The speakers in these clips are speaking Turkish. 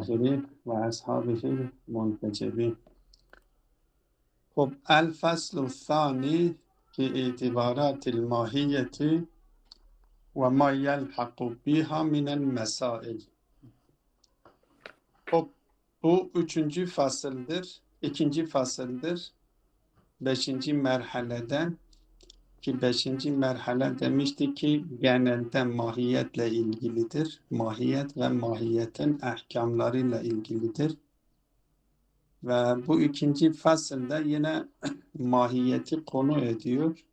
الطاهري وأصحابه المنتجبين. خب الفصل الثاني في اعتبارات الماهیة وما يلحق بها من المسائل. Hop, bu üçüncü fasıldır, ikinci fasıldır. Beşinci merhaleden ki beşinci merhale demiştik ki genelde mahiyetle ilgilidir. Mahiyet ve mahiyetin ahkamlarıyla ilgilidir. Ve bu ikinci fasılda yine mahiyeti konu ediyor.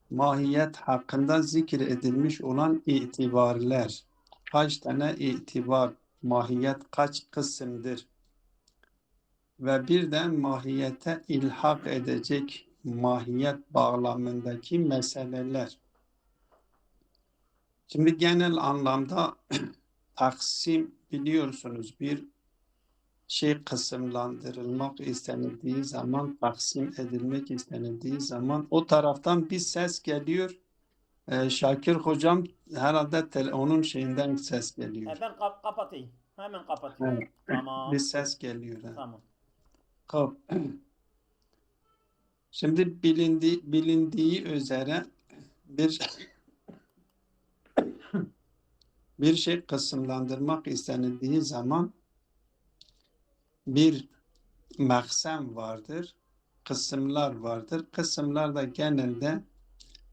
Mahiyet hakkında zikredilmiş olan itibarlar. Kaç tane itibar, mahiyet kaç kısımdır? Ve bir de mahiyete ilhak edecek mahiyet bağlamındaki meseleler. Şimdi genel anlamda taksim biliyorsunuz bir şey kısımlandırılmak istenildiği zaman, taksim edilmek istenildiği zaman o taraftan bir ses geliyor. Şakir hocam herhalde onun şeyinden ses geliyor. Ben kapatayım. Hemen kapatıyorum. Evet. Tamam. Bir ses geliyor. Tamam. Şimdi bilindiği üzere bir şey kısımlandırmak istenildiği zaman bir maksem vardır, kısımlar vardır. Kısımlar da genelde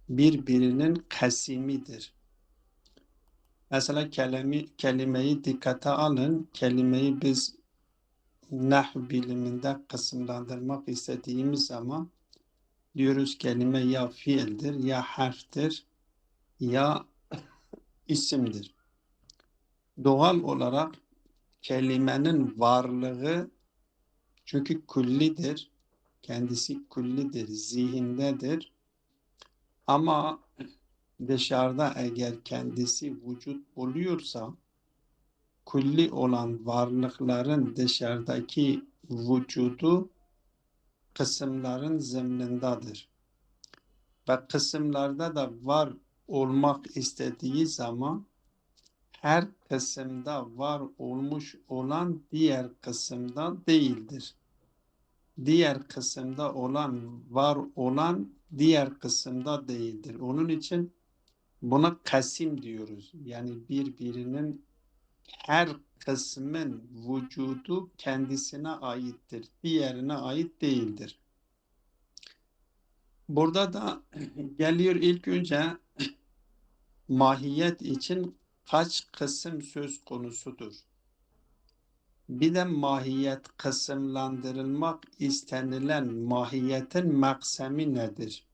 birbirinin kasimidir. Mesela kelimeyi dikkate alın. Kelimeyi biz nahv biliminde kısımlandırmak istediğimiz zaman diyoruz kelime ya fiildir, ya harftir, ya isimdir. Doğal olarak kelimenin varlığı çünkü küllidir, kendisi küllidir, zihindedir. Ama dışarıda eğer kendisi vücut buluyorsa, külli olan varlıkların dışarıdaki vücudu kısımların zımnındadır. Ve kısımlarda da var olmak istediği zaman her kısımda var olmuş olan diğer kısımda değildir. Diğer kısımda var olan diğer kısımda değildir. Onun için buna kasim diyoruz. Yani birbirinin her kısmın vücudu kendisine aittir. Diğerine ait değildir. Burada da geliyor ilk önce mahiyet için kaç kısım söz konusudur? Bir de mahiyet kısımlandırılmak istenilen mahiyetin maksemi nedir?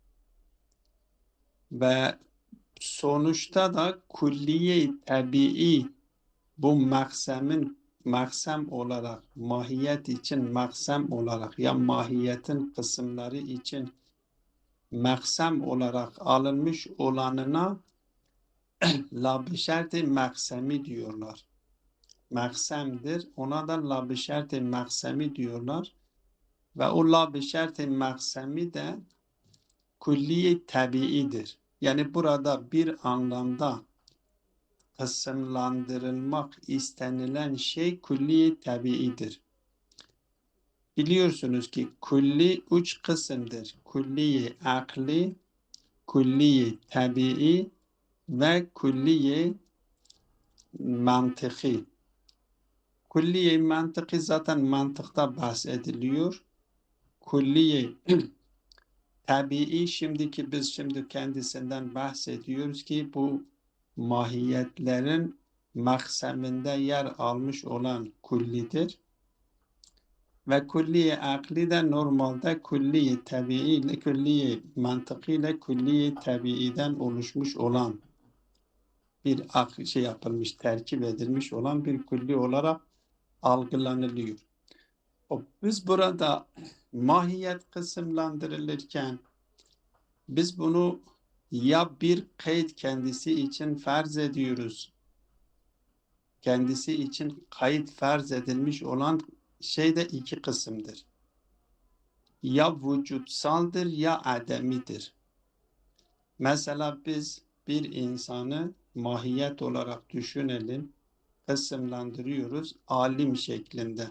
Ve sonuçta da külliye-i tabii bu maksem olarak mahiyet için maksem olarak ya mahiyetin kısımları için maksem olarak alınmış olanına la bişerti maksemi diyorlar. Maksemdir. Ona da la bişerti maksemi diyorlar. Ve o la bişerti maksemi de külliye tabiidir. Yani burada bir anlamda kısımlandırılmak istenilen şey külliye tabiidir. Biliyorsunuz ki külli üç kısımdır. Külliye akli, külliye tabii ve külliye mantıki. Külliye mantıki zaten mantıkta bahsediliyor. Külliye tabii biz şimdi kendisinden bahsediyoruz ki bu mahiyetlerin makseminde yer almış olan küllidir. Ve külliye akli de normalde külliye tabii ile külliye mantıki ile külliye tabiiden oluşmuş olan bir yapılmış, terkip edilmiş olan bir külli olarak algılanılıyor. Biz burada mahiyet kısımlandırılırken biz bunu ya bir kayıt kendisi için farz ediyoruz. Kendisi için kayıt farz edilmiş olan şey de iki kısımdır. Ya vücutsaldır ya ademidir. Mesela biz bir insanı mahiyet olarak düşünelim. kısımlandırıyoruz alim şeklinde.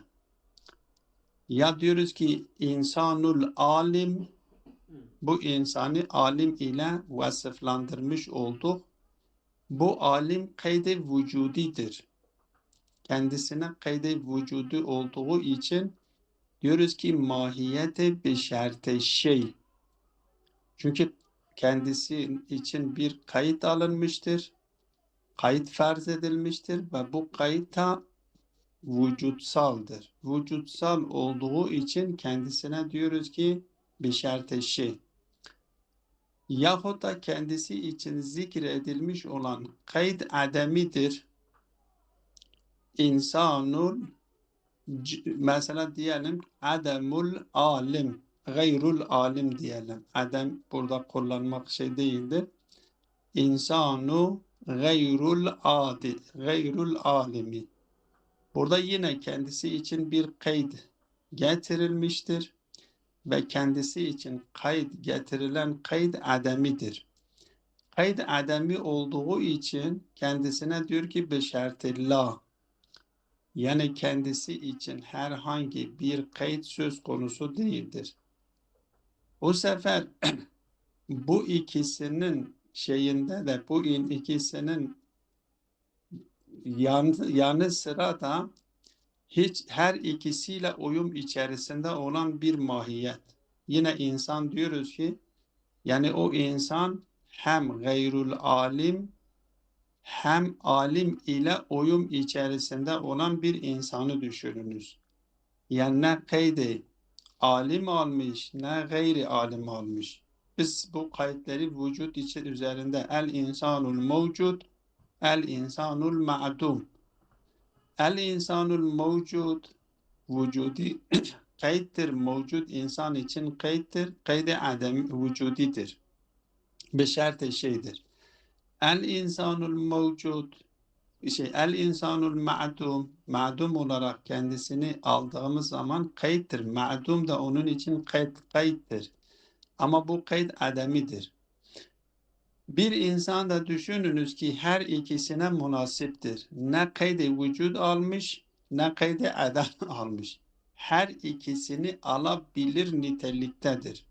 Ya diyoruz ki insanul alim, bu insanı alim ile vasıflandırmış olduk. Bu alim kaydı vücudidir. Kendisine kaydı vücudu olduğu için diyoruz ki mahiyeti bir şerte şey. Çünkü kendisi için bir kayıt alınmıştır. Kayıt farz edilmiştir ve bu kayıta vücutsaldır. Vücutsal olduğu için kendisine diyoruz ki bir şerte şey. Yahut da kendisi için zikredilmiş olan kayıt ademidir. İnsanul mesela diyelim ademul alim, gayrul alim diyelim. Adem burada kullanmak şey değildir. İnsanu gayrul alimi. Burada yine kendisi için bir kayıt getirilmiştir ve kendisi için kayıt getirilen kayıt ademidir. Kayıt ademi olduğu için kendisine diyor ki beşerti la. Yani kendisi için herhangi bir kayıt söz konusu değildir. O sefer bu ikisinin şeyinde de bu ikisinin yanı sıra da hiç her ikisiyle uyum içerisinde olan bir mahiyet. Yine insan diyoruz ki yani o insan hem gayrul alim hem alim ile uyum içerisinde olan bir insanı düşününüz. Yani ne kaydı alim almış ne gayri alim almış. Biz bu kayıtları vücut için üzerinde el insanul mevcud, el insanul ma'dum. El insanul mevcud vücudi kayıttır, mevcut insan için kayıttır, kaydı adem vücudidir. Beşerte şeydir. El insanul mevcud el insanul ma'dum, ma'dum olarak kendisini aldığımız zaman kayıttır. Ma'dum da onun için kayıttır. Ama bu kayıt ademidir. Bir insan da düşününüz ki her ikisine münasiptir. Ne kaydı vücud almış, ne kaydı adam almış. Her ikisini alabilir niteliktedir.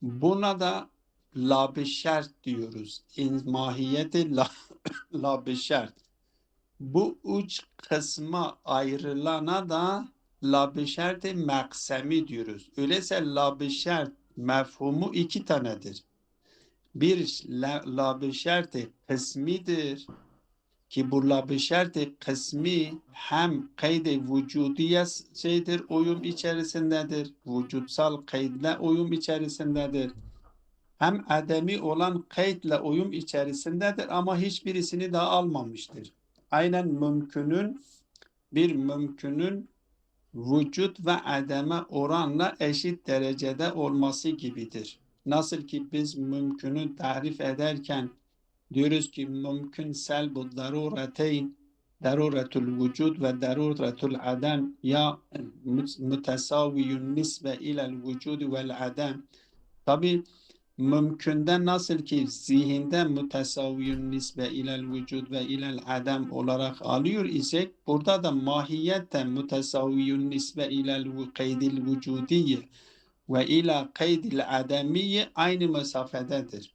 Buna da la-bi-şert diyoruz. Mahiyeti la-bi-şert. Bu üç kısma ayrılana da la-bi-şert-i maksemi diyoruz. Öyleyse la-bi-şert mefhumu iki tanedir. Bir la-bi-şert-i kısmidir ki bu la-bi-şert-i kısmi hem kaydı vücudiye şeydir, uyum içerisindedir. Vücutsal kaydla uyum içerisindedir. Hem ademi olan kayıtla uyum içerisindedir ama hiçbirisini daha almamıştır. Aynen bir mümkünün vücut ve ademe oranla eşit derecede olması gibidir. Nasıl ki biz mümkünü tarif ederken diyoruz ki mümkün selbu darureteyn, daruretul vücud ve daruretul adem ya mütesaviyun nisbe ilel vücud vel adem. Tabi mümkünde nasıl ki zihinde mütesavviyun nisbe ilel vücud ve ilel adem olarak alıyor isek burada da mahiyette mütesavviyun nisbe ilel kaydil vücudiyye ve ila kaydil ademiyye aynı mesafededir.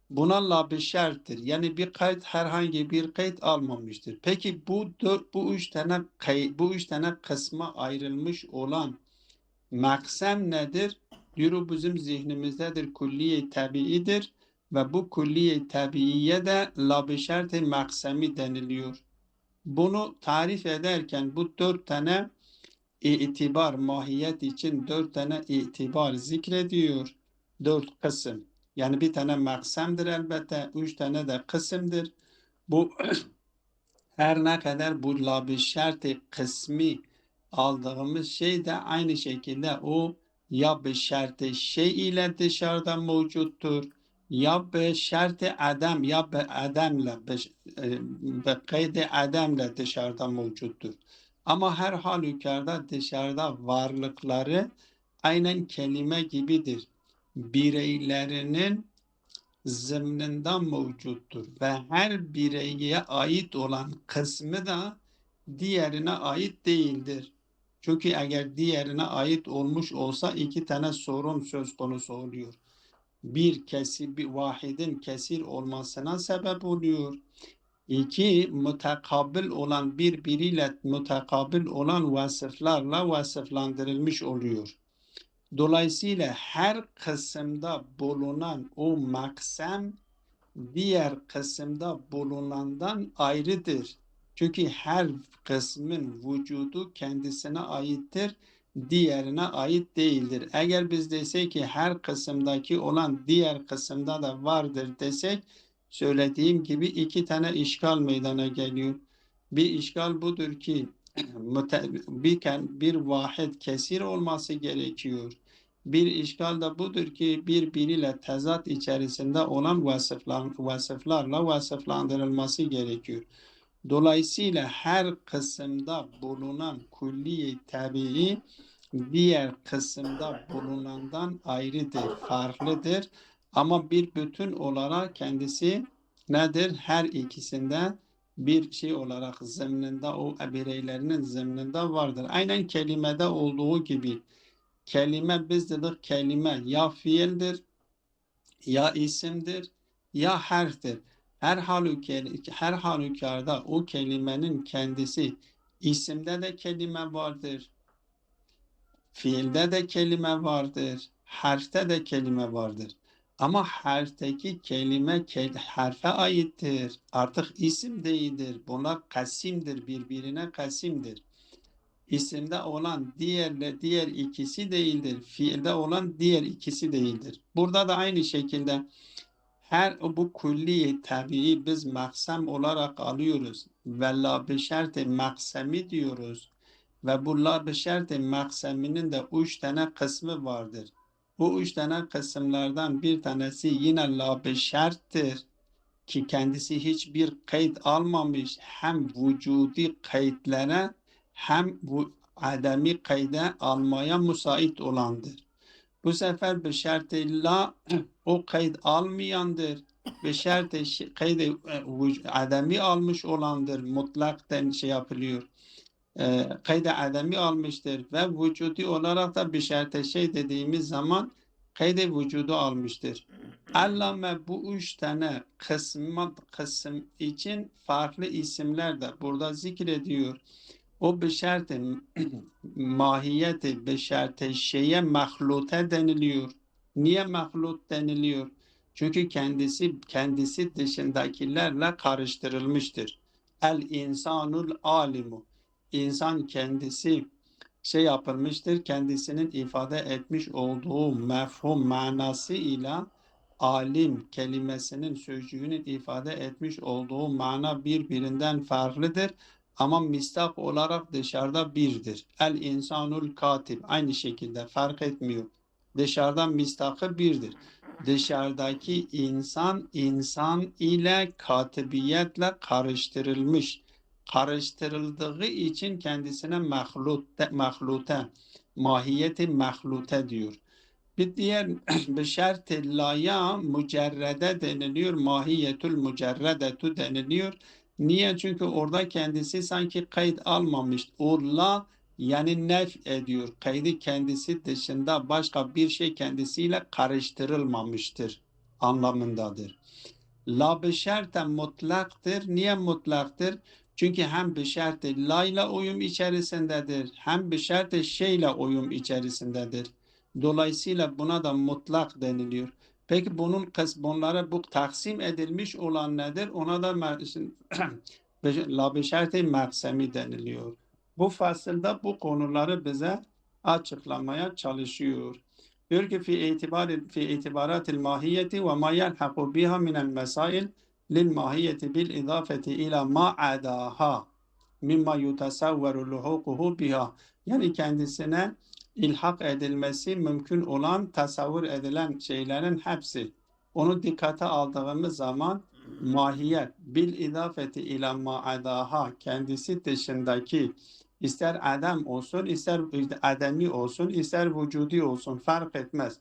Buna la bir şerttir. Yani bir kayıt herhangi bir kayıt almamıştır. Peki bu üç tane kısma ayrılmış olan maksem nedir? Diyor bizim zihnimizdedir, külliye tabiidir ve bu külliye tabiiye de la-bi-şert-i maksemi deniliyor. Bunu tarif ederken bu dört tane itibar, mahiyet için dört tane itibar zikrediyor. Dört kısım. Yani bir tane maksemdir elbette, üç tane de kısımdır. Bu her ne kadar bu la-bi-şert-i kısmi aldığımız şey de aynı şekilde o ya bir şerti şey ile dışarıda mevcuttur ya bir şerti adam ya bir ademle bir kaydı ademle dışarıda mevcuttur. Ama her halükarda dışarıda varlıkları aynen kelime gibidir. Bireylerinin zımnında mevcuttur ve her bireye ait olan kısmı da diğerine ait değildir. Çünkü eğer diğerine ait olmuş olsa iki tane sorun söz konusu oluyor. Bir kesir, bir vahidin kesir olmasına sebep oluyor. İki, mütekabil olan birbiriyle mütekabil olan vasıflarla vasıflandırılmış oluyor. Dolayısıyla her kısımda bulunan o maksem diğer kısımda bulunandan ayrıdır. Çünkü her kısmın vücudu kendisine aittir, diğerine ait değildir. Eğer biz desek ki her kısımdaki olan diğer kısımda da vardır desek, söylediğim gibi iki tane işgal meydana geliyor. Bir işgal budur ki bir vahid kesir olması gerekiyor. Bir işgal da budur ki birbiriyle tezat içerisinde olan vasıflarla vasıflandırılması gerekiyor. Dolayısıyla her kısımda bulunan külli tabii diğer kısımda bulunandan ayrıdır, farklıdır. Ama bir bütün olarak kendisi nedir? Her ikisinde bir şey olarak zımninde, o bireylerinin zımninde vardır. Aynen kelimede olduğu gibi. Kelime biz dedik, kelime ya fiildir, ya isimdir, ya harftir. Her halükarda o kelimenin kendisi isimde de kelime vardır, fiilde de kelime vardır, harfte de kelime vardır. Ama harfteki kelime harfe aittir. Artık isim değildir. Bunlar kasimdir, birbirine kasimdir. İsimde olan diğer ikisi değildir. Fiilde olan diğer ikisi değildir. Burada da aynı şekilde her bu külli tabii biz maksem olarak alıyoruz. Ve la beşerti maksemi diyoruz. Ve bu la beşerti makseminin de 3 tane kısmı vardır. Bu 3 tane kısımlardan bir tanesi yine la beşerttir ki kendisi hiçbir kayıt almamış, hem vücudi kayıtlara hem bu ademi kayda almaya müsait olandır. Bu sefer bir şart-ı la o kayıt almayandır. Bir şart-ı kaydı ademi almış olandır. Mutlakten şey yapılıyor. Kayda ademi almıştır ve vücudi olarak da bir şart-ı şey dediğimiz zaman kayda vücudu almıştır. Allame bu üç tane kısım için farklı isimler de burada zikrediyor. O beşerti mahiyeti beşerti şeye mahlute deniliyor. Niye mahlut deniliyor? Çünkü kendisi dışındakilerle karıştırılmıştır. El insanul alimu. İnsan kendisi şey yapılmıştır, kendisinin ifade etmiş olduğu mefhum manası ile alim kelimesinin sözcüğünün ifade etmiş olduğu mana birbirinden farklıdır. Ama mistak olarak dışarıda birdir. El insanul katib aynı şekilde fark etmiyor. Dışarıdan mistakı birdir. Dışarıdaki insan ile katibiyetle karıştırılmış. Karıştırıldığı için kendisine mahlute, mahiyeti mahlute diyor. Bir diğer beşert-i laya mücerrede deniliyor. Mahiyetül mücerredetu deniliyor. Niye? Çünkü orada kendisi sanki kayıt almamış. O la yani nef ediyor. Kaydı kendisi dışında başka bir şey kendisiyle karıştırılmamıştır anlamındadır. La beşerte mutlaktır. Niye mutlaktır? Çünkü hem beşerte la ile uyum içerisindedir. Hem beşerte şeyle uyum içerisindedir. Dolayısıyla buna da mutlak deniliyor. Peki bunlara bu taksim edilmiş olan nedir? Ona da la beşerte maksemi deniliyor. Bu fasılda bu konuları bize açıklamaya çalışıyor. Diyor ki fi itibaratil mahiyeti ve ma yelhaku biha minel mesail lil mahiyeti bil idafeti ila ma adaha mimma yutasavveru luhukuhu biha. Yani kendisine ilhak edilmesi mümkün olan, tasavvur edilen şeylerin hepsi. Onu dikkate aldığımız zaman mahiyet bil idafeti ila ma adaha kendisi dışındaki İster adam olsun, ister ademi olsun, ister vücudi olsun fark etmez.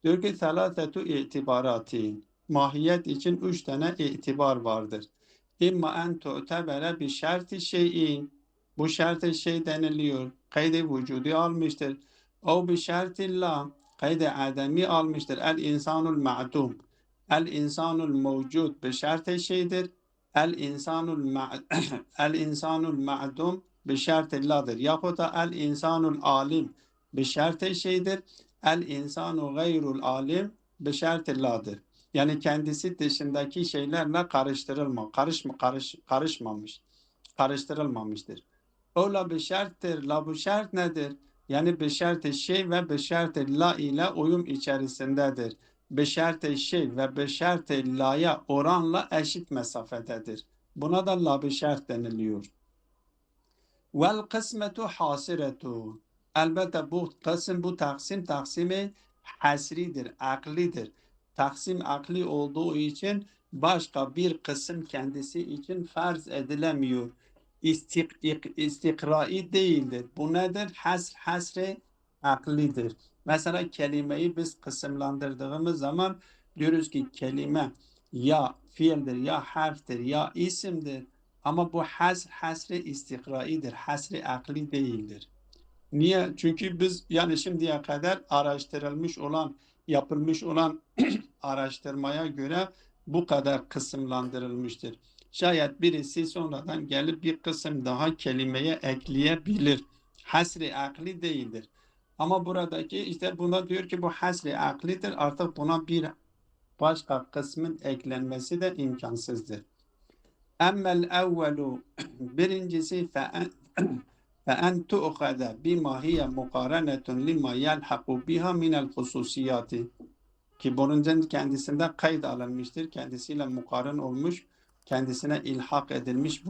Diyor ki salasetu itibaratin. mahiyet için 3 tane itibar vardır. İmma en tu'tebere bir şerti şeyin, bu şerti şey deniliyor, kaydı vücudu almıştır. O bir şerti la, kaydı ademi almıştır. El insanul ma'dum, el insanul mevcud bir şerti şeydir. El insanul ma'dum bir şerti ladır. Yahut da el insanul alim bir şerti şeydir. El insanu gayrul alim bir şerti ladır. Yani kendisi dışındaki şeylerle karıştırılmamıştır. O la bir şerttir. La bu şert nedir? Yani bir şerti şey ve bir şerti la ile uyum içerisindedir. Bir şerti şey ve bir şerti la'ya oranla eşit mesafededir. Buna da la bir şert deniliyor. Vel kısmetu hasiretu. Elbette bu kısım, bu taksimi hasridir, aklidir. Taksim akli olduğu için başka bir kısım kendisi için farz edilemiyor. İstikrai değildir. Bu nedir? Hasri aklidir. Mesela kelimeyi biz kısımlandırdığımız zaman diyoruz ki kelime ya fiildir, ya harftir, ya isimdir. Ama bu hasri istikraidir, hasri akli değildir. Niye? Çünkü biz yani şimdiye kadar araştırılmış olan, yapılmış olan araştırmaya göre bu kadar kısımlandırılmıştır. Şayet birisi sonradan gelip bir kısım daha kelimeye ekleyebilir. Hasri akli değildir. Ama buradaki işte buna diyor ki bu hasri aklidir. Artık buna bir başka kısmın eklenmesi de imkansızdır. Emmel evvelu birincisi فَاَنْ تُؤْخَذَ بِمَا هِيَ مُقَارَنَةٌ لِمَا يَلْحَقُ بِهَا مِنَ الْخُصُوصِيَاتِ ki bunun kendisinde kayıt alınmıştır. Kendisiyle mukarın olmuş, kendisine ilhak edilmiş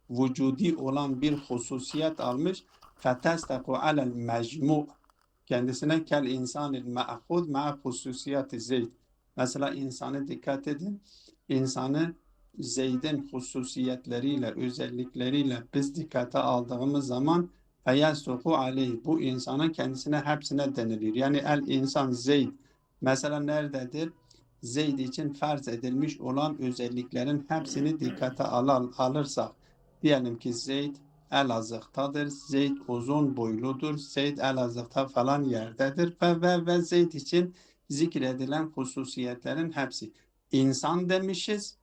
vücudi olan bir hususiyet almış. فَتَسْتَقُ عَلَى الْمَجْمُعِ kendisine kel insanil ma'hud ma'a hususiyati zeyd. Mesela insanı dikkat edin. İnsanı Zeyd'in hususiyetleriyle, özellikleriyle biz dikkate aldığımız zaman feyasuku aleyh bu insana kendisine hepsine denilir. Yani el insan Zeyd. Mesela nerededir? Zeyd için farz edilmiş olan özelliklerin hepsini dikkate alırsak diyelim ki Zeyd Elazığ'tadır. Zeyd uzun boyludur. Zeyd Elazığ'ta falan yerdedir. Ve Zeyd için zikredilen hususiyetlerin hepsi. İnsan demişiz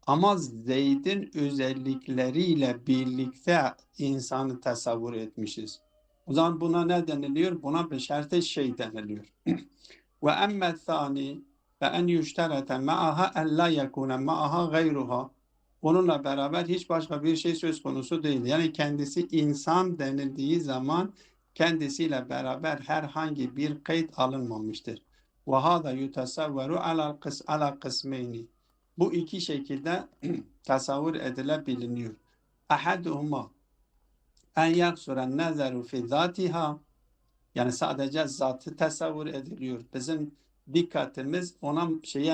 ama Zeyd'in özellikleriyle birlikte insanı tasavvur etmişiz. O zaman buna ne deniliyor? Buna beşerte şey deniliyor. Ve emme thani ve en yüşterete ma'aha en la yekune ma'aha gayruha. Onunla beraber hiç başka bir şey söz konusu değil. Yani kendisi insan denildiği zaman kendisiyle beraber herhangi bir kayıt alınmamıştır. Ve hâzâ yutasavveru ala kısmeyni. Bu iki şekilde tasavvur edilebiliniyor. Ahaduhuma en yaksuren nezeru fi zatiha yani sadece zatı tasavvur ediliyor. Bizim dikkatimiz ona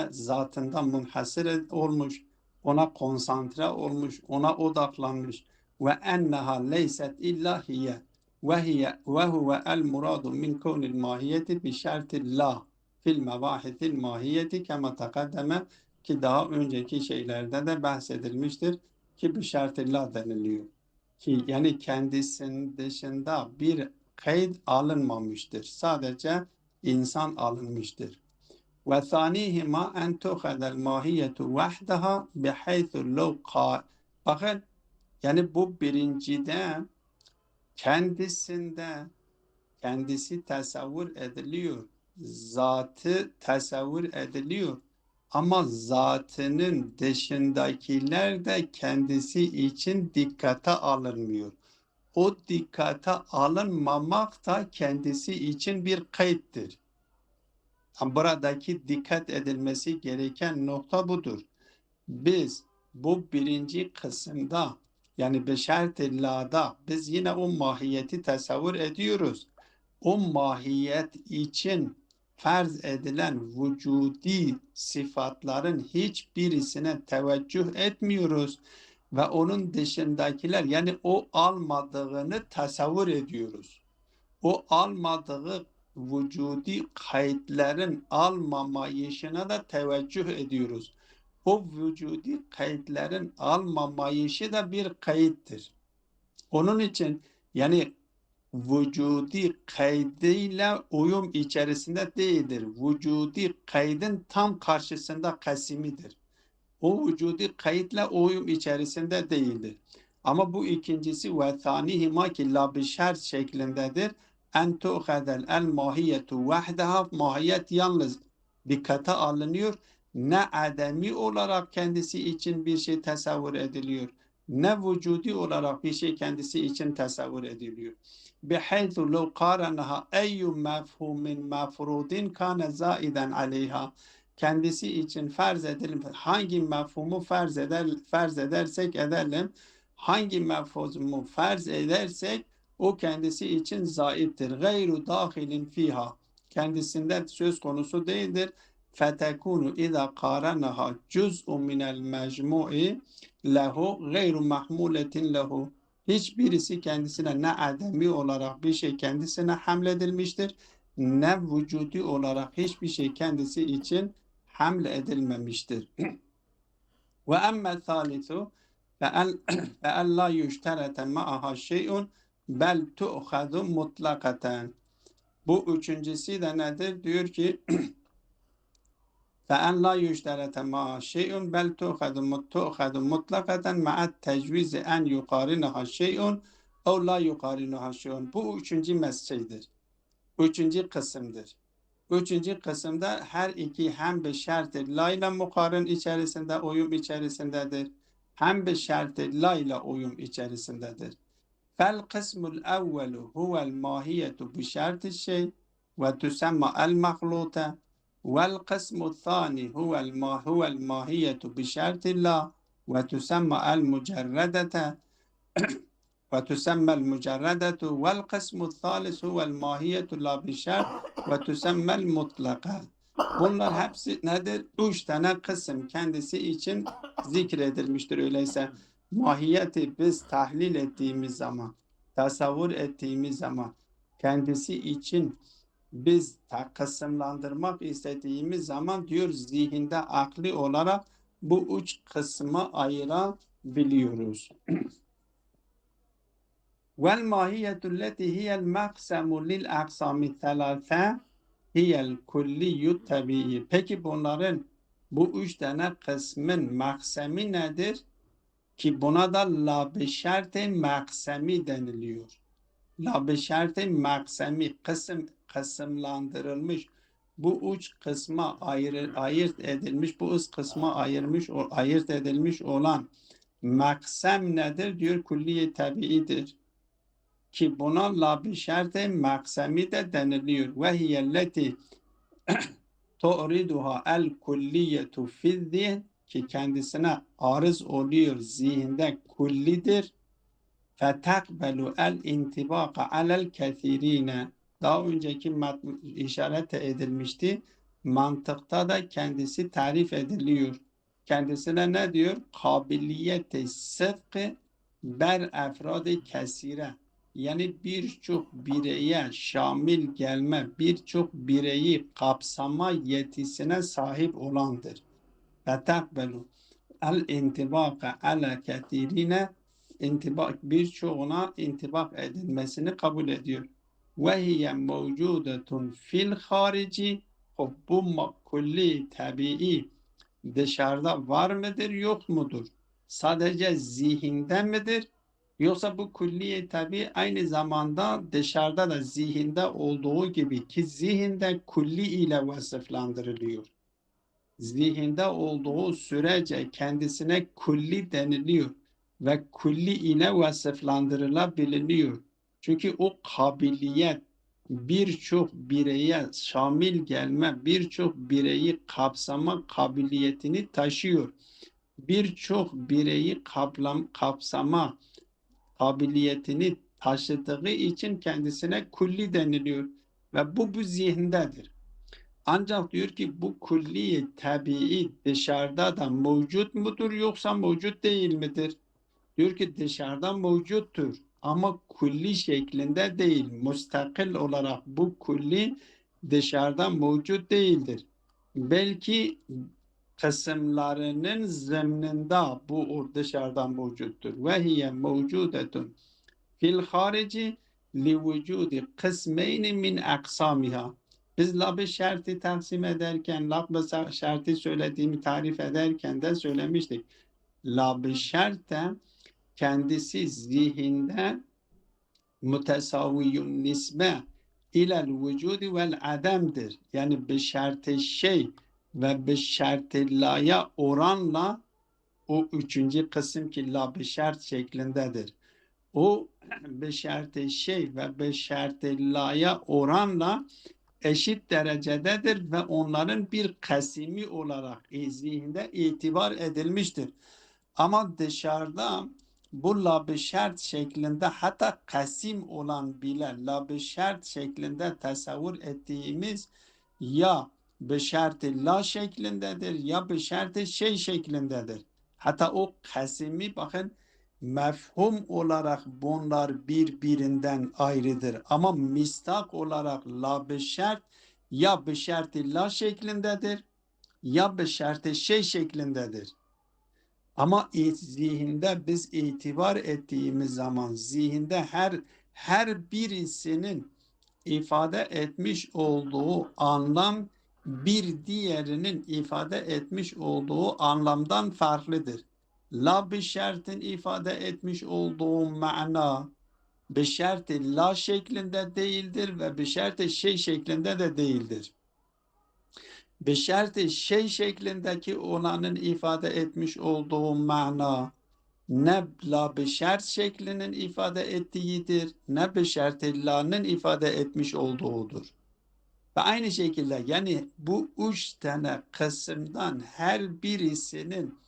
zatından munhasır olmuş, ona konsantre olmuş, ona odaklanmış. Ve enneha leyset illa hiye ve huve el muradu min kevnil mahiyeti bi şerti la fil mevahitil mahiyeti kema takaddeme ki daha önceki şeylerde de bahsedilmiştir ki bi şerti la deniliyor. Ki yani kendisinin dışında bir kayıt alınmamıştır. Sadece insan alınmıştır. Ve thanihima en tukhadel mahiyetu vahdaha bihaythu law bakın yani bu birincide kendisi tasavvur ediliyor. Zatı tasavvur ediliyor. Ama zatının dışındakiler de kendisi için dikkate alınmıyor. O dikkate alınmamak da kendisi için bir kayıptır. Buradaki dikkat edilmesi gereken nokta budur. Biz bu birinci kısımda yani beşer-i biz yine o mahiyeti tasavvur ediyoruz. O mahiyet için farz edilen vücudi sıfatların hiçbirisine teveccüh etmiyoruz ve onun dışındakiler yani o almadığını tasavvur ediyoruz. O almadığı vücudi kayıtların almamayışına da teveccüh ediyoruz. O vücudi kayıtların almamayışı da bir kayıttır. Onun için yani vücudi kaydıyla uyum içerisinde değildir. Vücudi kaydın tam karşısında kasimidir. O vücudi kayıtla uyum içerisinde değildir. Ama bu ikincisi ve thanihima ki la bişer şeklindedir. En tu'khadel el mahiyetu vahdeha, mahiyet yalnız dikkate alınıyor. Ne ademi olarak kendisi için bir şey tasavvur ediliyor, ne vücudi olarak bir şey kendisi için tasavvur ediliyor. Bihaythu law qaranaha eyyu mefhumin mefrudin kana zaiden aleyha, kendisi için farz edelim. Hangi mefhumu farz edersek edelim, hangi mefhumu farz edersek o kendisi için zaittir. Gayru dahilin fiha, kendisinde söz konusu değildir. Fetekunu iza qaranaha cüz'un minel mecmu'i lehu gayru mahmuletin lehu. Hiçbirisi kendisine ne ademi olarak bir şey kendisine hamledilmiştir, ne vücudi olarak hiçbir şey kendisi için hamle edilmemiştir. Ve emme thalithu fe'en la yüşterete ma'aha şey'un bel tu'khadu mutlakaten. Bu üçüncüsü de nedir? Diyor ki فَاَنْ لَا يُشْتَرَةَ مَا شَيْءٌ بَلْ تُؤْخَذُ مُطْلَقَةً مَعَ التَّجْوِيزِ اَنْ يُقَارِنَهَا شَيْءٌ اَوْ لَا يُقَارِنَهَا شَيْءٌ. Bu üçüncü meseledir. Üçüncü kısımdır. Üçüncü kısımda her iki hem bir şart-ı la ile mukarın içerisinde, uyum içerisindedir. Hem bir şart-ı la ile uyum içerisindedir. Fel kısmul evvelu huvel mahiyetu bi şart-ı şey ve tusemma el mahlute. والقسم الثاني هو الماهية بشرط الله وتسمى المجردة والقسم الثالث هو الماهية لا بشرط وتسمى المطلقة. Bunlar hepsi nedir? Üç tane kısım kendisi için zikredilmiştir. Öyleyse mahiyeti biz tahlil ettiğimiz zaman, tasavvur ettiğimiz zaman kendisi için biz kısımlandırmak istediğimiz zaman diyor zihinde akli olarak bu üç kısmı ayırabiliyoruz. Vel mahiyetu leti hiyel maksemu lil aksami thelâfe hiyel kulliyyut tabi'i. Peki bunların bu üç tane kısmın maksemi nedir? Ki buna da la beşerte maksemi deniliyor. La beşerte maksemi kısımlandırılmış, bu üç kısma ayırt edilmiş, bu üç kısma ayırt edilmiş olan maksem nedir? Diyor külliye tabiidir. Ki buna la beşerte maksemi de deniliyor. Ve hiyelleti tu'riduha el kulliyetu fizzihn, ki kendisine arız oluyor, zihinde kullidir. فَتَقْبَلُ الْاِنْتِبَاقَ عَلَى الْكَثِيرِينَ. Daha önceki işaret edilmişti. Mantıkta da kendisi tarif ediliyor. Kendisine ne diyor? Kabiliyet-i sıdkı ber efrad-ı kesire. Yani birçok bireye şamil gelme, birçok bireyi kapsama yetisine sahip olandır. فَتَقْبَلُ الْاِنْتِبَاقَ عَلَى الْكَثِيرِينَ, birçoğuna intibak edilmesini kabul ediyor. Ve hiye mevcudetun fil harici. Bu kulli tabii dışarıda var mıdır, yok mudur? Sadece zihinde midir? Yoksa bu kulliye tabii aynı zamanda dışarıda da zihinde olduğu gibi, ki zihinde kulli ile vasıflandırılıyor. Zihinde olduğu sürece kendisine kulli deniliyor ve kulli ile vasıflandırılabiliyor. Çünkü o kabiliyet birçok bireye şamil gelme, birçok bireyi kapsama kabiliyetini taşıyor. Birçok bireyi kapsama kabiliyetini taşıdığı için kendisine kulli deniliyor ve bu zihindedir. Ancak diyor ki bu külli tabii dışarıda da mevcut mudur yoksa mevcut değil midir? Diyor ki dışarıda mevcuttur. ama kulli şeklinde değil. Müstakil olarak bu kulli dışarıda mevcut değildir. Belki kısımlarının zımninde bu dışarıdan mevcuttur. Ve hiye mevcudetun fil harici li vücudi kısmeyni min aksamiha. Biz lab-ı şerti taksim ederken, lab-ı şerti söylediğimi tarif ederken de söylemiştik. Lab-ı şert de kendisi zihinde mütesaviyyun nisbe ilel vücudi vel ademdir. Yani bir şart-ı şey ve bir şart-ı laya oranla o üçüncü kısım ki lab-ı şert şeklindedir. O bir şart-ı şey ve bir şart-ı laya oranla eşit derecededir ve onların bir kasimi olarak zihinde itibar edilmiştir. Ama dışarıda bu lab-ı şert şeklinde hatta kasim olan bile lab-ı şert şeklinde tasavvur ettiğimiz ya bir şart-ı la şeklindedir ya bir şart-ı şey şeklindedir. Hatta o kasimi bakın mefhum olarak bunlar birbirinden ayrıdır. Ama mistak olarak lab-ı şert ya bir şart-ı la şeklindedir ya bir şart-ı şey şeklindedir. Ama zihinde biz itibar ettiğimiz zaman zihinde her birisinin ifade etmiş olduğu anlam bir diğerinin ifade etmiş olduğu anlamdan farklıdır. La bir şertin ifade etmiş olduğu mana bir şerti la şeklinde değildir ve bir şerti şey şeklinde de değildir. Bir şerti şey şeklindeki olanın ifade etmiş olduğu mana ne la bir şert şeklinin ifade ettiğidir ne bir şerti la'nın ifade etmiş olduğudur. Ve aynı şekilde yani bu üç tane kısımdan her birisinin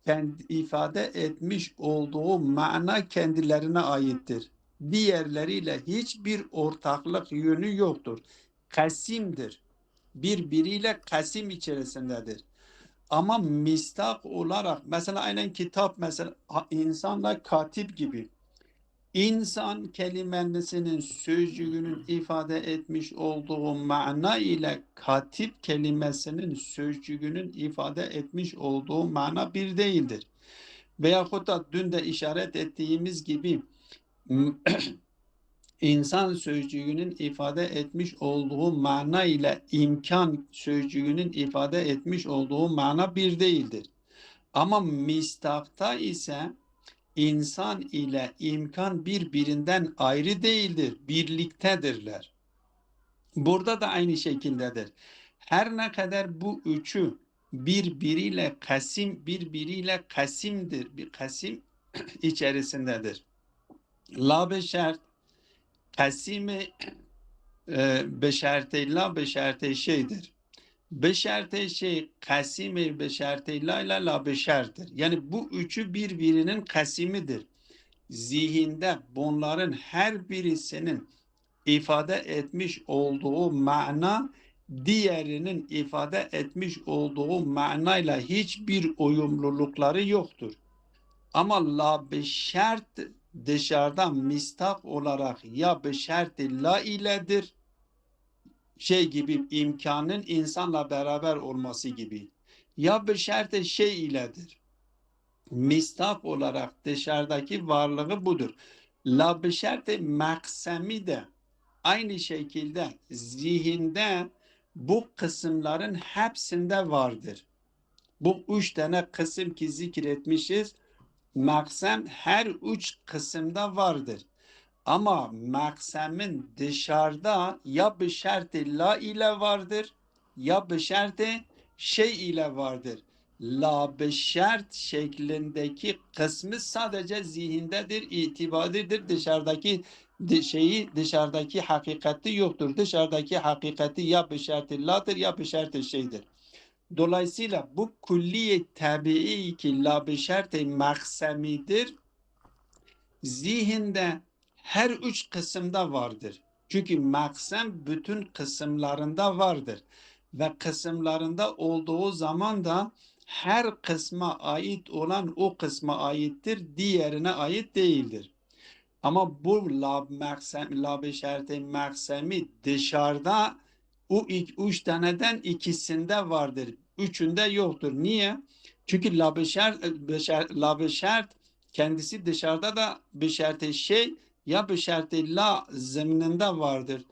kendi ifade etmiş olduğu mana kendilerine aittir. Diğerleriyle hiçbir ortaklık yönü yoktur. Kasimdir. Birbiriyle kasim içerisindedir. Ama mistak olarak mesela aynen kitap mesela insanla katip gibi insan kelimesinin sözcüğünün ifade etmiş olduğu mana ile katip kelimesinin sözcüğünün ifade etmiş olduğu mana bir değildir. Veyahut da dün de işaret ettiğimiz gibi insan sözcüğünün ifade etmiş olduğu mana ile imkan sözcüğünün ifade etmiş olduğu mana bir değildir. Ama mistakta ise insan ile imkan birbirinden ayrı değildir, birliktedirler. Burada da aynı şekildedir. Her ne kadar bu üçü birbiriyle kasimdir, bir kasim içerisindedir. La beşert kasimi beşerte la beşerte şeydir. Beşerte şey kasimi beşerte la ile la beşertir. Yani bu üçü birbirinin kasimidir. Zihinde bunların her birisinin ifade etmiş olduğu mana diğerinin ifade etmiş olduğu manayla hiçbir uyumlulukları yoktur. Ama la beşert dışarıdan mistak olarak ya beşerti la iledir şey gibi imkanın insanla beraber olması gibi ya beşerti şey iledir. Mistak olarak dışarıdaki varlığı budur. La beşerti maksemi de aynı şekilde zihinde bu kısımların hepsinde vardır. Bu üç tane kısım ki zikretmişiz. Maksem her üç kısımda vardır. Ama maksemin dışarıda ya bir şerti la ile vardır ya bir şerti şey ile vardır. La bir şert şeklindeki kısmı sadece zihindedir, itibaridir. Dışarıdaki dışarıdaki hakikati yoktur. Dışarıdaki hakikati ya bir şerti la'dır ya bir şerti şeydir. Dolayısıyla bu külliye tabii ki la bir şerti maksemidir. Zihinde her üç kısımda vardır. Çünkü maksem bütün kısımlarında vardır. Ve kısımlarında olduğu zaman da her kısma ait olan o kısma aittir, diğerine ait değildir. Ama bu la beşerte maksemi dışarıda o üç taneden ikisinde vardır. Üçünde yoktur. Niye? Çünkü la beşert kendisi dışarıda da beşerte şey ya beşerte la zemininde vardır.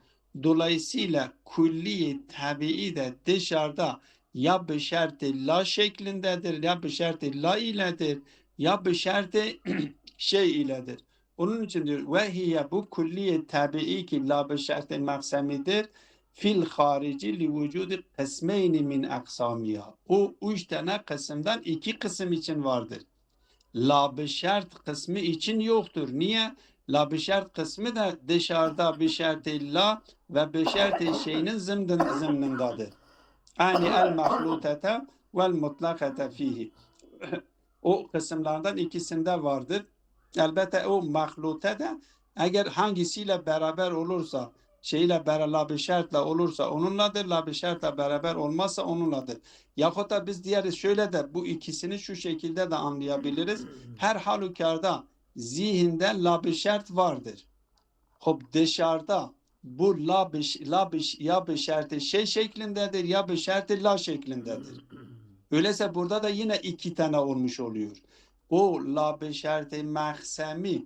Dolayısıyla külli tabii de dışarıda ya beşerte la şeklindedir ya beşerte la iledir ya beşerte şey iledir. Onun için diyor ve hiye bu külliye tabii ki la beşertin maksamidir fil harici li vücudi kısmeyni min aksamiha. O üç tane kısımdan iki kısım için vardır. La beşert kısmı için yoktur. Niye? La beşert kısmı da dışarıda beşerti la ve beşerti şeyinin zımnındadır. Yani el mahlutete vel mutlakete fihi. O kısımlardan ikisinde vardır. Elbette o mahlute de eğer hangisiyle beraber olursa, şeyle beraber la şartla olursa onunladır, la şartla beraber olmazsa onunladır. Yahut da biz diğeri şöyle de bu ikisini şu şekilde de anlayabiliriz. Her halükarda zihinde la şart vardır. Hop dışarıda bu ya beşerti şey şeklindedir ya beşerti la şeklindedir. Öyleyse burada da yine iki tane olmuş oluyor. O la beşerti mahsemi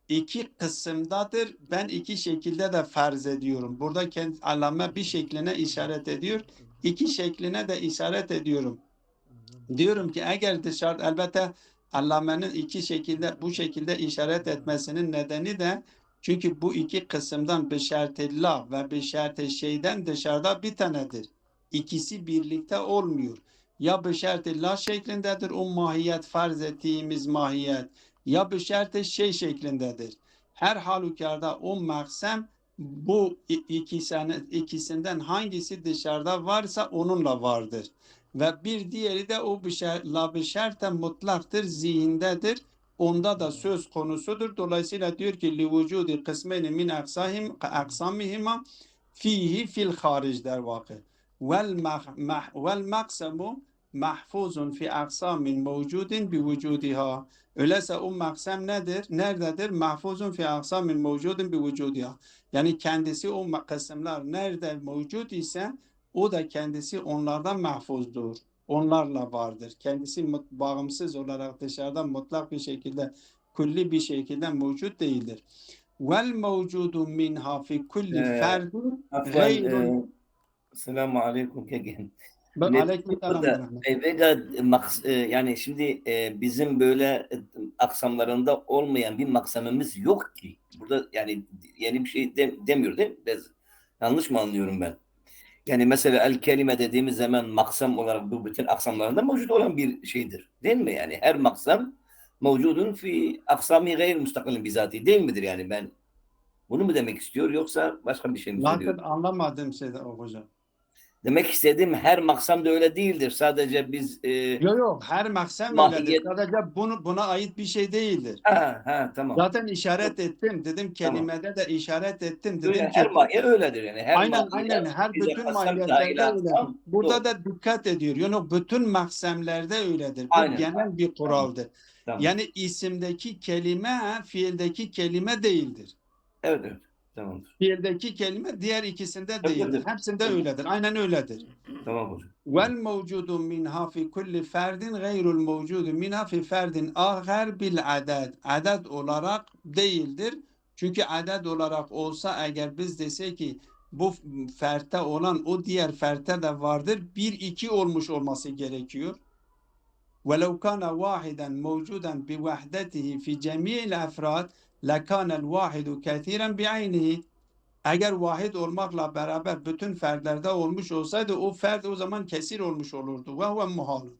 iki kısımdadır. Ben iki şekilde de farz ediyorum. Burada kendi allame bir şekline işaret ediyor. İki şekline de işaret ediyorum. Diyorum ki eğer dışarıda elbette allamenin iki şekilde bu şekilde işaret etmesinin nedeni de çünkü bu iki kısımdan beşerti la ve beşerti şeyden dışarıda bir tanedir. İkisi birlikte olmuyor. Ya beşerti la şeklindedir o mahiyet farz ettiğimiz mahiyet ya beşerti şey şeklindedir. Her halükarda o maksem bu ikisinden hangisi dışarıda varsa onunla vardır. Ve bir diğeri de o la beşerte mutlaktır, zihindedir. Onda da söz konusudur. Dolayısıyla diyor ki li vücudi kısmeni min aksamihima fihi fil haric der vakı. Vel maksemu mahfuzun fi aksamin mevcudin bi vücudiha. Öyleyse o maksam nedir? Nerededir? Mahfuzun fi aksamin mevcudin bi vücudiha. Yani kendisi o kısımlar nerede mevcut ise o da kendisi onlardan mahfuzdur. Onlarla vardır. Kendisi bağımsız olarak dışarıdan mutlak bir şekilde, külli bir şekilde mevcut değildir. Vel mevcudu minha fi kulli ferdin Afwan, gayrun. selamu aleyküm kegen. Aleykümselam ve Burada rahmet. yani şimdi bizim böyle aksamlarında olmayan bir maksamımız yok ki. Burada yani yeni bir şey demiyor değil mi? Yanlış mı anlıyorum ben? Yani mesela el kelime dediğimiz zaman maksam olarak bu bütün aksamlarında mevcut olan bir şeydir. Değil mi? Yani her maksam mevcudun fi aksami gayr müstakilin bizatihi değil midir yani ben bunu mu demek istiyor yoksa başka bir şey mi söylüyor? Zaten anlamadığım şey de o hocam. Demek istediğim her maksam da öyle değildir. Sadece biz Yok yok her maksam öyledir. mahiyet... Sadece buna ait bir şey değildir. Tamam. Zaten işaret ettim. Dedim kelimede de işaret ettim. Dedim ki Her mahiye öyledir yani. Her aynen mahiye her bize bütün kasem mahiyetlerde dahil öyledir. aksam Burada doğru. da dikkat ediyor. Yani bütün maksemlerde öyledir. Bu Aynen. genel bir kuraldır. Tamam. Yani isimdeki kelime fiildeki kelime değildir. Evet. Tamamdır. Fiildeki kelime diğer ikisinde değildir. Hepsinde öyledir. Aynen öyledir. Tamam hocam. Vel mevcudu minha fi kulli ferdin gayrul mevcudu minha fi ferdin ahar bil adad. Adad olarak değildir. Çünkü adad olarak olsa eğer biz desek ki bu fertte olan o diğer fertte de vardır. Bir iki olmuş olması gerekiyor. وَلَوْ كَانَ وَاحِدًا مَوْجُودًا بِوَحْدَتِهِ فِي جَمِيعِ الْأَفْرَادِ لَكَانَ الْوَاحِدُ كَثِيرًا بِعَيْنِهِ. Eğer vahid olmakla beraber bütün ferdlerde olmuş olsaydı o ferd o zaman kesir olmuş olurdu. Ve huve muhalun.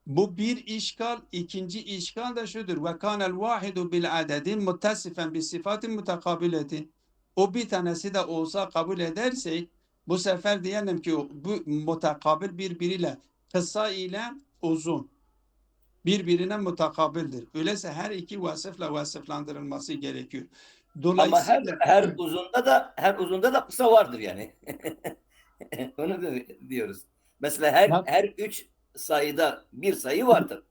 Bu bir işgal. İkinci işgal da şudur. Ve kanel vahidu bil adedi muttasifen bi sifatin mutakabileti. O bir tanesi de olsa kabul edersek bu sefer diyelim ki bu mutakabil birbiriyle kısa ile uzun birbirine mutakabildir. Öyleyse her iki vasıfla vasıflandırılması gerekiyor. Dolayısıyla Ama her uzunda da kısa vardır yani. Onu da diyoruz. Mesela her üç sayıda bir sayı vardır.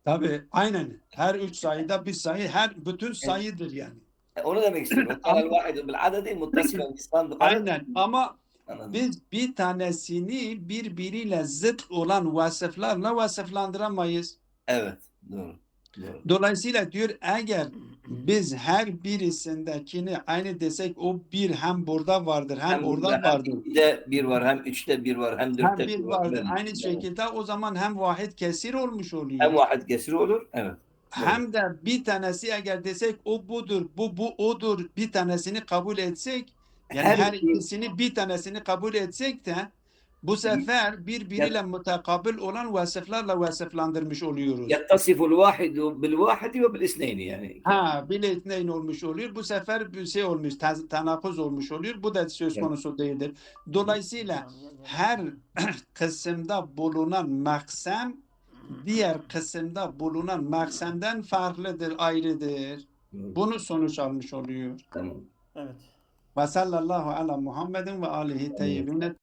Tabii aynen. Her üç sayıda bir sayı, bütün sayıdır yani. Onu demek istiyorum. Kanal vahidu bil adedi muttasilen İslam bil adedi. Aynen ama Anladım. biz bir tanesini birbiriyle zıt olan vasıflarla vasıflandıramayız. Evet. Doğru. Doğru. Dolayısıyla diyor eğer biz her birisindekini aynı desek o bir hem burada vardır hem orada hem vardır. 2'de 1 var, hem 3'te 1 var, hem Hem 4'te bir 1 var. vardır. Evet. Aynı Evet. şekilde o zaman hem vahid kesir olmuş oluyor. Hem vahid kesir olur. Evet. Doğru. Hem de bir tanesi eğer desek o budur, bu odur, bir tanesini kabul etsek, yani Her her iki- ikisini bir tanesini kabul etsek de bu sefer birbiriyle mutakabıl olan vasıflarla vasıflandırmış oluyoruz. yettasiful vahidu bil vahidi ve bil isneyni yani. Ha, biletneyn olmuş oluyor. Bu sefer bir şey olmuş, tanakuz olmuş oluyor. Bu da söz Evet. konusu değildir. Dolayısıyla her kısımda bulunan maksem diğer kısımda bulunan maksemden farklıdır, ayrıdır. Bunu sonuç almış oluyor. Tamam. Evet. Ve sallallahu ala Muhammedin ve alihi teyyibine